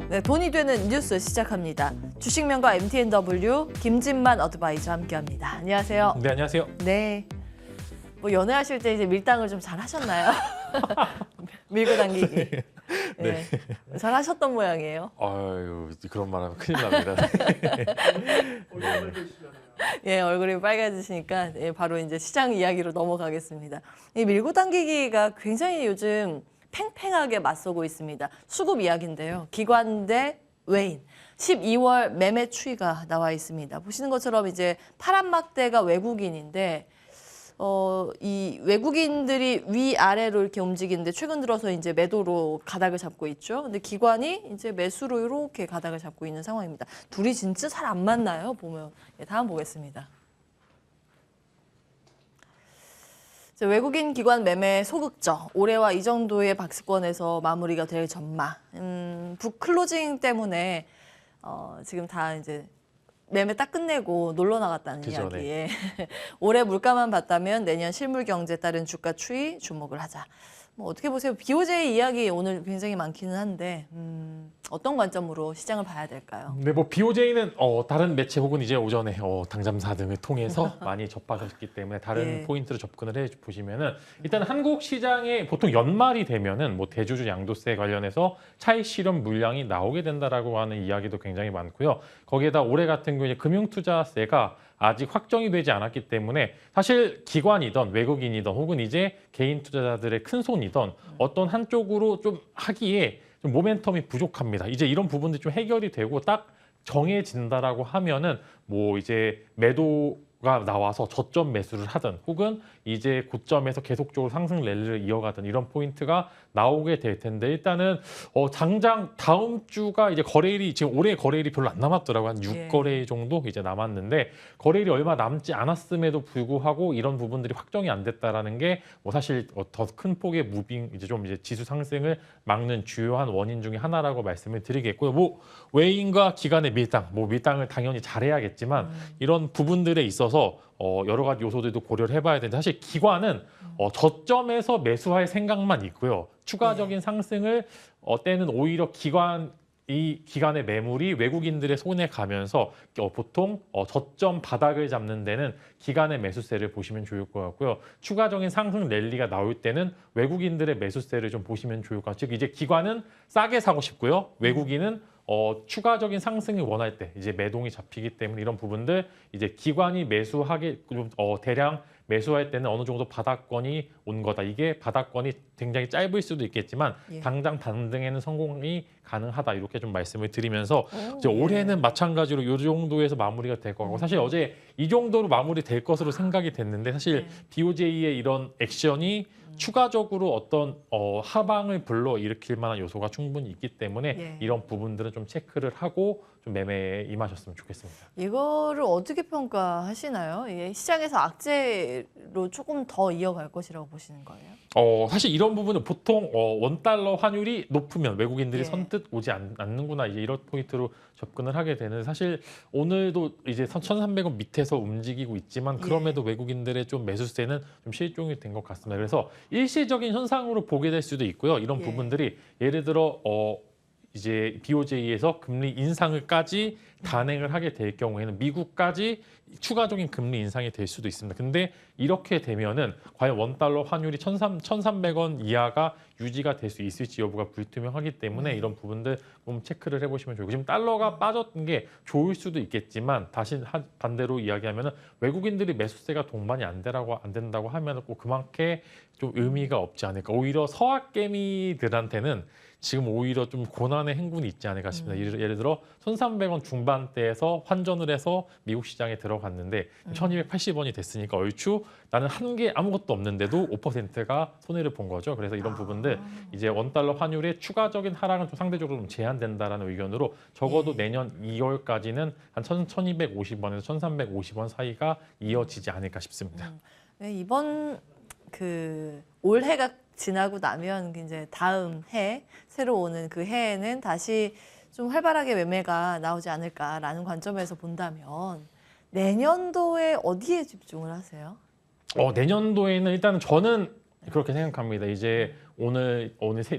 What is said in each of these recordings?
네, 돈이 되는 뉴스 시작합니다. 주식명가 MTNW 김진만 어드바이저 함께합니다. 안녕하세요. 네, 안녕하세요. 네. 뭐 연애하실 때 이제 밀당을 좀 잘 하셨나요? 밀고 당기기. 네. 잘 하셨던 모양이에요. 아유, 그런 말 하면 큰일 납니다. 예, 얼굴이 빨개지시니까 예, 바로 이제 시장 이야기로 넘어가겠습니다. 이 밀고 당기기가 굉장히 요즘 팽팽하게 맞서고 있습니다. 수급 이야기인데요. 기관 대 외인. 12월 매매 추이가 나와 있습니다. 보시는 것처럼 이제 파란 막대가 외국인인데 이 외국인들이 위아래로 이렇게 움직이는데 최근 들어서 이제 매도로 가닥을 잡고 있죠. 근데 기관이 이제 매수로 이렇게 가닥을 잡고 있는 상황입니다. 둘이 진짜 잘 안 맞나요? 보면. 예, 다음 보겠습니다. 외국인 기관 매매 소극적, 올해와 이 정도의 박스권에서 마무리가 될 전망. 북 클로징 때문에 지금 다 이제 매매 딱 끝내고 놀러 나갔다는 그죠, 이야기에 올해 물가만 봤다면 내년 실물 경제에 따른 주가 추이 주목을 하자. 뭐 어떻게 보세요? BOJ 이야기 오늘 굉장히 많기는 한데 어떤 관점으로 시장을 봐야 될까요? 네, 뭐 BOJ는 다른 매체 혹은 이제 오전에 당잠사 등을 통해서 많이 접하셨기 때문에 다른 예. 포인트로 접근을 해 보시면은 일단 한국 시장에 보통 연말이 되면은 뭐 대주주 양도세 관련해서 차익 실현 물량이 나오게 된다라고 하는 이야기도 굉장히 많고요. 거기에다 올해 같은 경우에 금융투자세가 아직 확정이 되지 않았기 때문에 사실 기관이든 외국인이든 혹은 이제 개인 투자자들의 큰 손이든 어떤 한쪽으로 좀 하기에 좀 모멘텀이 부족합니다. 이제 이런 부분들이 좀 해결이 되고 딱 정해진다라고 하면은 뭐 이제 매도가 나와서 저점 매수를 하든 혹은 이제 고점에서 계속적으로 상승 랠리를 이어가든 이런 포인트가 나오게 될 텐데 일단은 당장 다음 주가 이제 거래일이 지금 올해 거래일이 별로 안 남았더라고요. 한 예. 6거래 정도 이제 남았는데 거래일이 얼마 남지 않았음에도 불구하고 이런 부분들이 확정이 안 됐다라는 게 뭐 사실 더 큰 폭의 무빙 이제 좀 이제 지수 상승을 막는 주요한 원인 중에 하나라고 말씀을 드리겠고요. 뭐 외인과 기관의 밀당, 뭐 밀당을 당연히 잘해야겠지만 이런 부분들에 있어서 여러 가지 요소들도 고려를 해봐야 되는데 사실 기관은 저점에서 매수할 생각만 있고요. 추가적인 상승을 때는 오히려 이 기관의 매물이 외국인들의 손에 가면서 보통 저점 바닥을 잡는 데는 기관의 매수세를 보시면 좋을 것 같고요. 추가적인 상승 랠리가 나올 때는 외국인들의 매수세를 좀 보시면 좋을 것 같아요. 즉 이제 기관은 싸게 사고 싶고요. 외국인은 추가적인 상승을 원할 때 이제 매동이 잡히기 때문에 이런 부분들 이제 기관이 매수하게 좀 대량 매수할 때는 어느 정도 바닥권이 온 거다. 이게 바닥권이 굉장히 짧을 수도 있겠지만 예. 당장 반등에는 성공이 가능하다. 이렇게 좀 말씀을 드리면서 이제 예. 올해는 마찬가지로 이 정도에서 마무리가 될 거고 사실 어제 이 정도로 마무리될 것으로 생각이 됐는데 사실 BOJ의 이런 액션이 추가적으로 어떤 하방을 불러일으킬 만한 요소가 충분히 있기 때문에 예. 이런 부분들은 좀 체크를 하고 좀 매매에 임하셨으면 좋겠습니다. 이거를 어떻게 평가하시나요? 예, 시장에서 악재로 조금 더 이어갈 것이라고 보시는 거예요? 사실 이런 부분은 보통 원달러 환율이 높으면 외국인들이 예. 선뜻 오지 않는구나 이제 이런 포인트로 접근을 하게 되는 사실 오늘도 이제 1,300원 밑에서 움직이고 있지만 그럼에도 외국인들의 좀 매수세는 좀 실종이 된 것 같습니다. 그래서 일시적인 현상으로 보게 될 수도 있고요. 이런 예. 부분들이 예를 들어 이제 BOJ에서 금리 인상을까지 단행을 하게 될 경우에는 미국까지 추가적인 금리 인상이 될 수도 있습니다. 근데 이렇게 되면은 과연 원달러 환율이 1,300원 이하가 유지가 될 수 있을지 여부가 불투명하기 때문에 이런 부분들 좀 체크를 해보시면 좋고 지금 달러가 빠졌던 게 좋을 수도 있겠지만 다시 반대로 이야기하면은 외국인들이 매수세가 동반이 안 된다고 하면은 꼭 그만큼 좀 의미가 없지 않을까. 오히려 서학개미들한테는 지금 오히려 좀 고난의 행군이 있지 않을까 싶습니다. 예를 들어 1,300원 중반대에서 환전을 해서 미국 시장에 들어갔는데 1,280원이 됐으니까 얼추 나는 한 게 아무것도 없는데도 5%가 손해를 본 거죠. 그래서 이런 부분들 이제 원달러 환율의 추가적인 하락은 좀 상대적으로 좀 제한된다라는 의견으로 적어도 내년 2월까지는 한 1,250원에서 1,350원 사이가 이어지지 않을까 싶습니다. 네, 이번 올해가 지나고 나면 이제 다음 해 새로 오는 그 해에는 다시 좀 활발하게 매매가 나오지 않을까라는 관점에서 본다면 내년도에 어디에 집중을 하세요? 내년도에는 일단은 저는 그렇게 생각합니다. 이제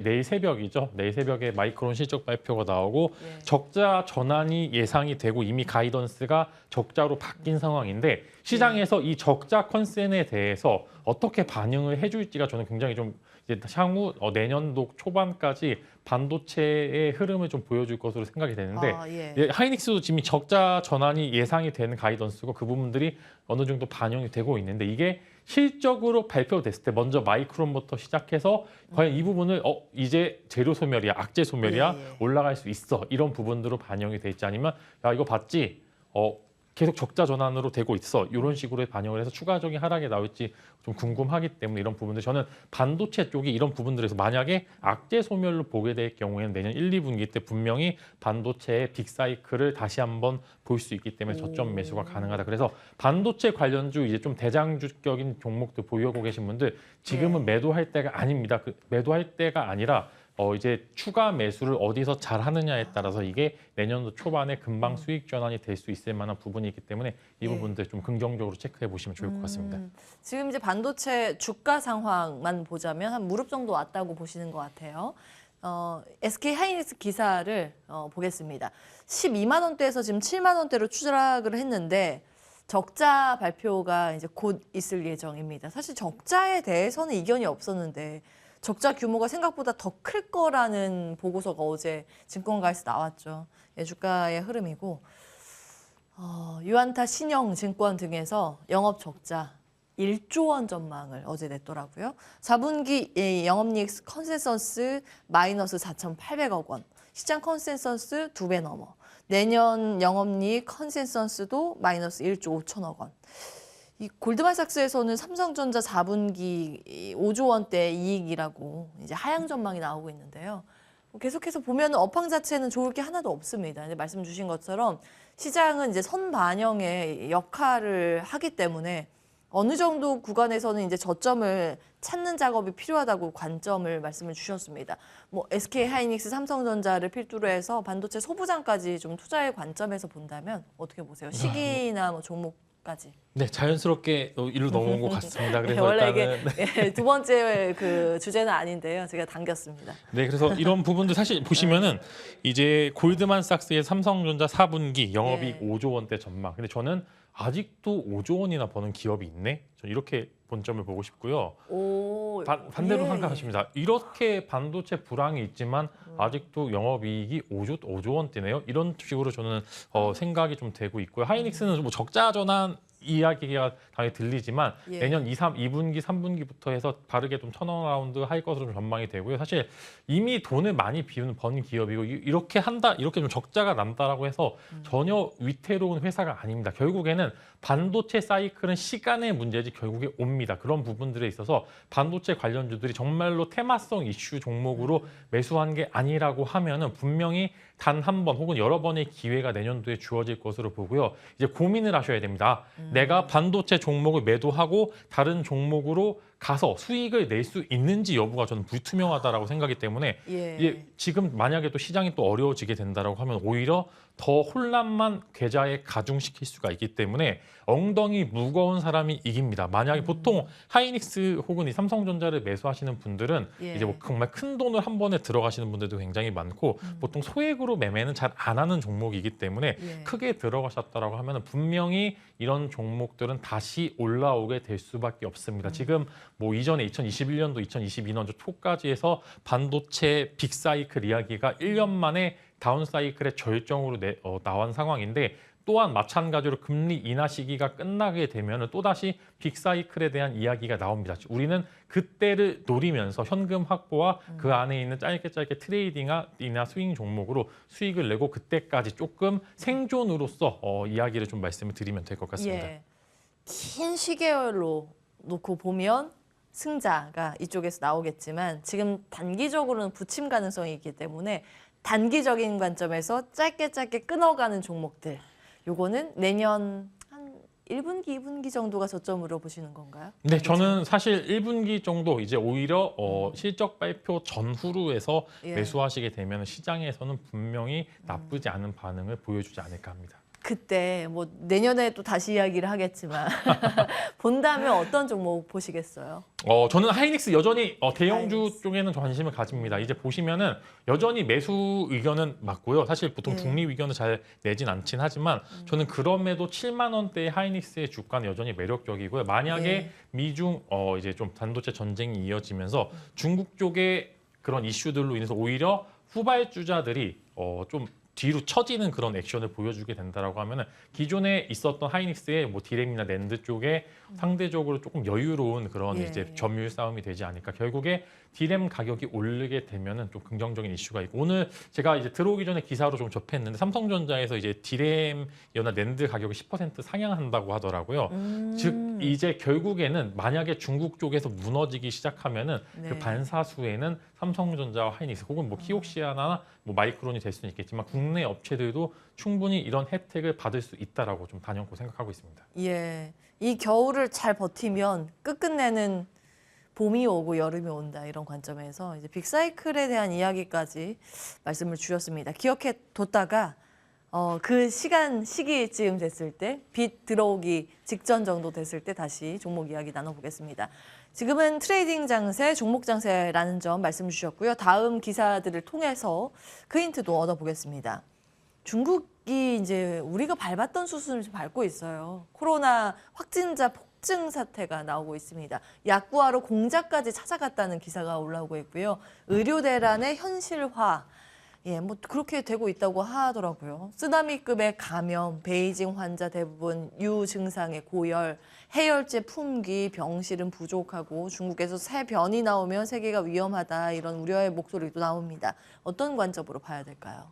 내일 새벽이죠. 내일 새벽에 마이크론 실적 발표가 나오고 예. 적자 전환이 예상이 되고 이미 가이던스가 적자로 바뀐 상황인데 시장에서 이 적자 컨센에 대해서 어떻게 반응을 해줄지가 저는 굉장히 좀 이제 향후 내년도 초반까지 반도체의 흐름을 좀 보여줄 것으로 생각이 되는데 예. 하이닉스도 지금 적자 전환이 예상이 되는 가이던스고 그 부분들이 어느 정도 반영이 되고 있는데 이게 실적으로 발표됐을 때 먼저 마이크론부터 시작해서 과연 이 부분을 이제 재료 소멸이야, 악재 소멸이야, 예. 올라갈 수 있어 이런 부분들로 반영이 돼 있지 아니면 야 이거 봤지? 계속 적자 전환으로 되고 있어 이런 식으로 반영을 해서 추가적인 하락이 나올지 좀 궁금하기 때문에 이런 부분들 저는 반도체 쪽이 이런 부분들에서 만약에 악재 소멸로 보게 될 경우에는 내년 1, 2분기 때 분명히 반도체의 빅사이클을 다시 한번 볼 수 있기 때문에 저점 매수가 가능하다. 그래서 반도체 관련주 이제 좀 대장주격인 종목들 보유하고 계신 분들 지금은 매도할 때가 아닙니다. 매도할 때가 아니라 이제 추가 매수를 어디서 잘 하느냐에 따라서 이게 내년도 초반에 금방 수익 전환이 될 수 있을 만한 부분이기 때문에 이 부분들 좀 긍정적으로 체크해 보시면 좋을 것 같습니다. 지금 이제 반도체 주가 상황만 보자면 한 무릎 정도 왔다고 보시는 것 같아요. SK 하이닉스 기사를 보겠습니다. 12만 원대에서 지금 7만 원대로 추락을 했는데 적자 발표가 이제 곧 있을 예정입니다. 사실 적자에 대해서는 이견이 없었는데 적자 규모가 생각보다 더 클 거라는 보고서가 어제 증권가에서 나왔죠. 예, 주가의 흐름이고 유안타 신영증권 등에서 영업 적자 1조 원 전망을 어제 냈더라고요. 4분기 영업이익 컨센서스 마이너스 4,800억 원, 시장 컨센서스 2배 넘어. 내년 영업이익 컨센서스도 마이너스 1조 5천억 원. 이 골드만삭스에서는 삼성전자 4분기 5조 원대 이익이라고 이제 하향 전망이 나오고 있는데요. 계속해서 보면 업황 자체는 좋을 게 하나도 없습니다. 이제 말씀 주신 것처럼 시장은 이제 선반영의 역할을 하기 때문에 어느 정도 구간에서는 이제 저점을 찾는 작업이 필요하다고 관점을 말씀을 주셨습니다. 뭐 SK 하이닉스, 삼성전자를 필두로 해서 반도체 소부장까지 좀 투자의 관점에서 본다면 어떻게 보세요? 시기나 뭐 종목까지. 네, 자연스럽게 일로 넘어온 것 같습니다. 그래서 원래 일단은 이게 두 번째 그 주제는 아닌데요. 제가 당겼습니다. 네, 그래서 이런 부분들 사실 보시면은 이제 골드만삭스의 삼성전자 4분기 영업이익 5조 원대 전망. 근데 저는 아직도 5조 원이나 버는 기업이 있네. 저는 이렇게 본점을 보고 싶고요. 반대로 생각하십니다. 이렇게 반도체 불황이 있지만 아직도 영업이익이 5조 원대네요. 이런 식으로 저는 생각이 좀 되고 있고요. 하이닉스는 뭐 적자 전환 이야기가 당연히 들리지만 내년 2분기, 3분기부터 해서 바르게 좀 턴어라운드 할 것으로 좀 전망이 되고요. 사실 이미 돈을 많이 번 기업이고 이렇게 한다, 이렇게 좀 적자가 난다라고 해서 전혀 위태로운 회사가 아닙니다. 결국에는 반도체 사이클은 시간의 문제지 결국에 옵니다. 그런 부분들에 있어서 반도체 관련주들이 정말로 테마성 이슈 종목으로 매수한 게 아니라고 하면은 분명히 단 한 번 혹은 여러 번의 기회가 내년도에 주어질 것으로 보고요. 이제 고민을 하셔야 됩니다. 내가 반도체 종목을 매도하고 다른 종목으로 가서 수익을 낼 수 있는지 여부가 저는 불투명하다라고 생각이 때문에 이게 지금 만약에 또 시장이 또 어려워지게 된다라고 하면 오히려 더 혼란만 계좌에 가중시킬 수가 있기 때문에 엉덩이 무거운 사람이 이깁니다. 만약에 보통 하이닉스 혹은 이 삼성전자를 매수하시는 분들은 이제 뭐 정말 큰 돈을 한 번에 들어가시는 분들도 굉장히 많고 보통 소액으로 매매는 잘 안 하는 종목이기 때문에 크게 들어가셨다라고 하면 분명히 이런 종목들은 다시 올라오게 될 수밖에 없습니다. 지금 뭐 이전에 2021년도, 2022년도 초까지 해서 반도체 빅사이클 이야기가 1년 만에 다운사이클의 절정으로 나온 상황인데 또한 마찬가지로 금리 인하 시기가 끝나게 되면 또다시 빅사이클에 대한 이야기가 나옵니다. 우리는 그때를 노리면서 현금 확보와 그 안에 있는 짧게 트레이딩이나 스윙 종목으로 수익을 내고 그때까지 조금 생존으로서 이야기를 좀 말씀을 드리면 될 것 같습니다. 긴 시계열로 놓고 보면 승자가 이쪽에서 나오겠지만 지금 단기적으로는 부침 가능성이 있기 때문에 단기적인 관점에서 짧게 끊어가는 종목들 요거는 내년 한 1분기, 2분기 정도가 저점으로 보시는 건가요? 네, 저는 사실 1분기 정도 이제 오히려 실적 발표 전후로 해서 매수하시게 되면 시장에서는 분명히 나쁘지 않은 반응을 보여주지 않을까 합니다. 그때 뭐 내년에 또 다시 이야기를 하겠지만 본다면 어떤 종목 보시겠어요? 저는 하이닉스 여전히 대형주 하이닉스. 쪽에는 관심을 가집니다. 이제 보시면은 여전히 매수 의견은 맞고요. 사실 보통 네. 중립 의견을 잘 내진 않긴 하지만 저는 그럼에도 7만 원대의 하이닉스의 주가는 여전히 매력적이고요. 만약에 네. 미중 이제 좀 반도체 전쟁이 이어지면서 중국 쪽의 그런 이슈들로 인해서 오히려 후발주자들이 좀 뒤로 처지는 그런 액션을 보여주게 된다라고 하면은 기존에 있었던 하이닉스의 뭐 디램이나 낸드 쪽에 상대적으로 조금 여유로운 그런 예, 이제 예. 점유율 싸움이 되지 않을까. 결국에 디램 가격이 오르게 되면은 좀 긍정적인 이슈가 있고 오늘 제가 이제 들어오기 전에 기사로 좀 접했는데 삼성전자에서 이제 디램이나 낸드 가격이 10% 상향한다고 하더라고요. 즉 이제 결국에는 만약에 중국 쪽에서 무너지기 시작하면은 네. 그 반사수에는 삼성전자와 하이닉스 혹은 뭐 키옥시아나 뭐 마이크론이 될 수는 있겠지만 국내 업체들도 충분히 이런 혜택을 받을 수 있다라고 좀 단연코 생각하고 있습니다. 예, 이 겨울을 잘 버티면 끝끝내는 봄이 오고 여름이 온다 이런 관점에서 이제 빅사이클에 대한 이야기까지 말씀을 주셨습니다. 기억해 뒀다가 그 시기쯤 됐을 때 빚 들어오기 직전 정도 됐을 때 다시 종목 이야기 나눠보겠습니다. 지금은 트레이딩 장세, 종목 장세라는 점 말씀 주셨고요. 다음 기사들을 통해서 그 힌트도 얻어보겠습니다. 중국이 이제 우리가 밟았던 수순을 좀 밟고 있어요. 코로나 확진자 폭증 사태가 나오고 있습니다. 약 구하러 공장까지 찾아갔다는 기사가 올라오고 있고요. 의료 대란의 현실화. 예, 뭐 그렇게 되고 있다고 하더라고요. 쓰나미급의 감염, 베이징 환자 대부분 유증상의 고열, 해열제 품귀, 병실은 부족하고 중국에서 새 변이 나오면 세계가 위험하다 이런 우려의 목소리도 나옵니다. 어떤 관점으로 봐야 될까요?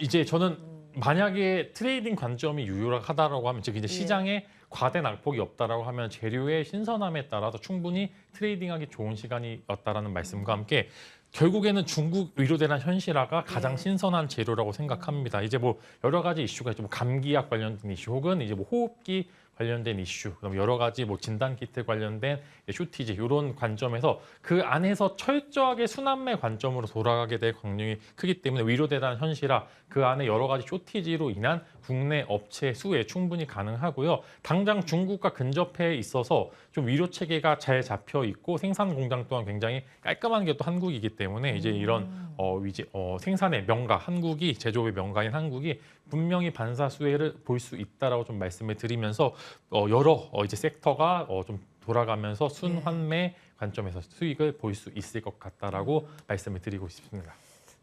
이제 저는 만약에 트레이딩 관점이 유효하다라고 하면 즉 이제 예. 시장에 과대 낙폭이 없다라고 하면 재료의 신선함에 따라서 충분히 트레이딩하기 좋은 시간이었다라는 말씀과 함께 결국에는 중국 의료대란 현실화가 가장 예. 신선한 재료라고 생각합니다. 이제 뭐 여러 가지 이슈가 있죠. 뭐 감기약 관련된 이슈 혹은 이제 뭐 호흡기 관련된 이슈, 그다음 여러 가지 뭐 진단 키트 관련된 쇼티지 이런 관점에서 그 안에서 철저하게 순환매 관점으로 돌아가게 될 광량이 크기 때문에 의료대란 현실화 그 안에 여러 가지 쇼티지로 인한 국내 업체 수에 충분히 가능하고요. 당장 중국과 근접해 있어서 좀 위료 체계가 잘 잡혀 있고 생산 공장 또한 굉장히 깔끔한 게 또 한국이기 때문에 이제 이런 생산의 명가 한국이 제조업의 명가인 한국이 분명히 반사 수혜를 볼 수 있다라고 좀 말씀을 드리면서 여러 이제 섹터가 좀 돌아가면서 순환매 관점에서 수익을 볼 수 있을 것 같다라고 말씀을 드리고 싶습니다.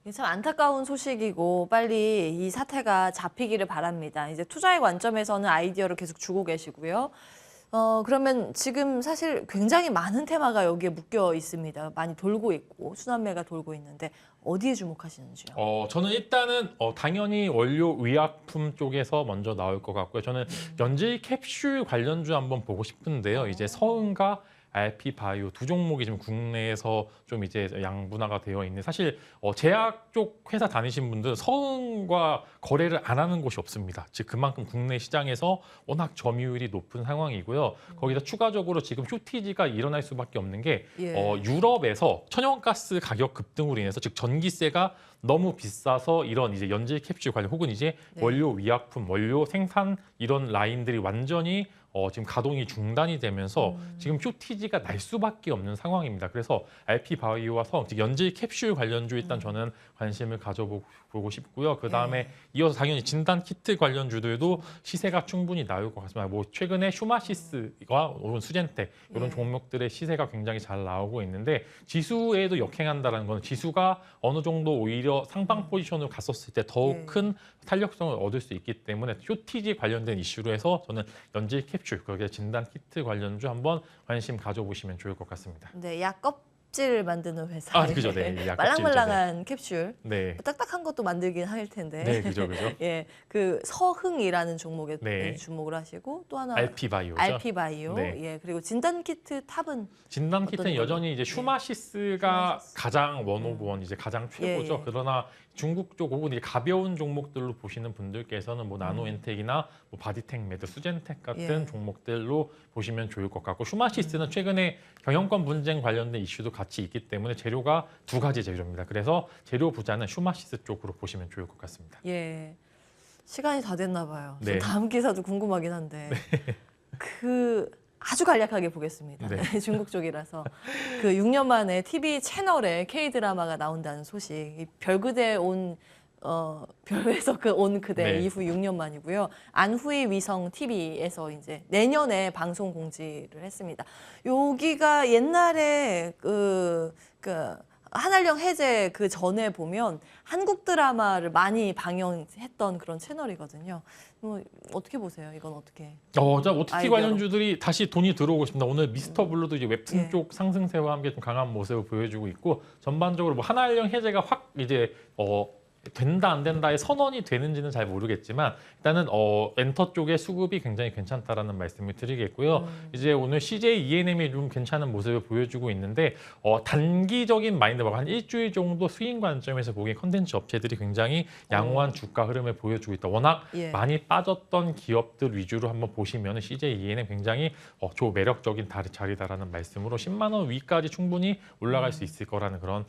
이게 참 안타까운 소식이고 빨리 이 사태가 잡히기를 바랍니다. 이제 투자의 관점에서는 아이디어를 계속 주고 계시고요. 그러면 지금 사실 굉장히 많은 테마가 여기에 묶여 있습니다. 많이 돌고 있고 순환매가 돌고 있는데 어디에 주목하시는지요? 저는 일단은 당연히 원료 의약품 쪽에서 먼저 나올 것 같고요. 저는 연질 캡슐 관련주 한번 보고 싶은데요. 이제 서은과 RP 바이오 두 종목이 지금 국내에서 좀 이제 양분화가 되어 있는 사실 제약 쪽 회사 다니신 분들은 서은과 거래를 안 하는 곳이 없습니다. 즉 그만큼 국내 시장에서 워낙 점유율이 높은 상황이고요. 거기다 추가적으로 지금 쇼티지가 일어날 수밖에 없는 게 예. 유럽에서 천연가스 가격 급등으로 인해서 즉 전기세가 너무 비싸서 이런 이제 연질 캡슐 관련 혹은 이제 네. 원료 의약품, 원료 생산 이런 라인들이 완전히 지금 가동이 중단이 되면서 지금 쇼티지가 날 수밖에 없는 상황입니다. 그래서 RP 바이오와 즉 연질 캡슐 관련주 일단 저는 관심을 가져보고 싶고요. 그 다음에 이어서 당연히 진단 키트 관련주들도 시세가 충분히 나올 것 같습니다. 뭐 최근에 슈마시스와 혹은 수젠텍 이런 종목들의 시세가 굉장히 잘 나오고 있는데 지수에도 역행한다는 건 지수가 어느 정도 오히려 상방 포지션으로 갔었을 때 더욱 큰 탄력성을 얻을 수 있기 때문에 쇼티지 관련된 이슈로 해서 저는 연질 캡슐, 거기에 진단 키트 관련주 한번 관심 가져보시면 좋을 것 같습니다. 네, 약 껍질 만드는 회사. 아, 그죠, 네, 약 껍질이죠, 말랑말랑한 캡슐. 네, 딱딱한 것도 만들긴 할 텐데. 네, 그죠. 예, 그 서흥이라는 종목에 네. 주목을 하시고 또 하나 RP 바이오죠. RP 바이오. 네. 예, 그리고 진단 키트 탑은 진단 어떤 키트는 걸로? 여전히 이제 네. 슈마시스가 슈마시스. 가장 원 오브 원 이제 가장 최고죠. 예, 예. 그러나 중국 쪽 혹은 이제 가벼운 종목들로 보시는 분들께서는 뭐 나노엔텍이나 뭐 바디텍 매드, 수젠텍 같은 예. 종목들로 보시면 좋을 것 같고 슈마시스는 최근에 경영권 분쟁 관련된 이슈도 같이 있기 때문에 재료가 두 가지 재료입니다. 그래서 재료 부자는 슈마시스 쪽으로 보시면 좋을 것 같습니다. 예. 시간이 다 됐나 봐요. 네. 다음 기사도 궁금하긴 한데 그 아주 간략하게 보겠습니다. 네. 네, 중국 쪽이라서 그 6년 만에 TV 채널에 K 드라마가 나온다는 소식. 이 별그대 온 별에서 온 그대 네. 이후 6년 만이고요. 안후이 위성 TV에서 이제 내년에 방송 공지를 했습니다. 여기가 옛날에 그 한알령 해제 그 전에 보면 한국 드라마를 많이 방영했던 그런 채널이거든요. 뭐 어떻게 보세요? 이건 어떻게? 자, OTT 아이디어로. 관련주들이 다시 돈이 들어오고 있습니다. 오늘 미스터 블루도 이제 웹툰 예. 쪽 상승세와 함께 좀 강한 모습을 보여주고 있고 전반적으로 뭐 한알령 해제가 확 이제 된다 안 된다의 선언이 되는지는 잘 모르겠지만 일단은 엔터 쪽의 수급이 굉장히 괜찮다라는 말씀을 드리겠고요. 이제 오늘 CJ ENM이 좀 괜찮은 모습을 보여주고 있는데 단기적인 마인드 한 일주일 정도 스윙 관점에서 보기에 컨텐츠 업체들이 굉장히 양호한 주가 흐름을 보여주고 있다. 워낙 예. 많이 빠졌던 기업들 위주로 한번 보시면 CJ ENM 굉장히 매력적인 자리다라는 말씀으로 10만 원 위까지 충분히 올라갈 수 있을 거라는 그런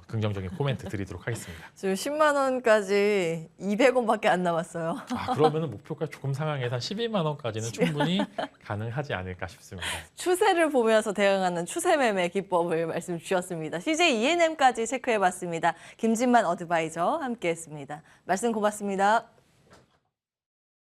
긍정적인 코멘트 드리도록 하겠습니다. 지금 10만 원까지 200원밖에 안 남았어요. 그러면 목표가 조금 상향해서 한 11만 원까지는 충분히 가능하지 않을까 싶습니다. 추세를 보면서 대응하는 추세 매매 기법을 말씀 주셨습니다. CJ ENM까지 체크해봤습니다. 김진만 어드바이저 함께했습니다. 말씀 고맙습니다.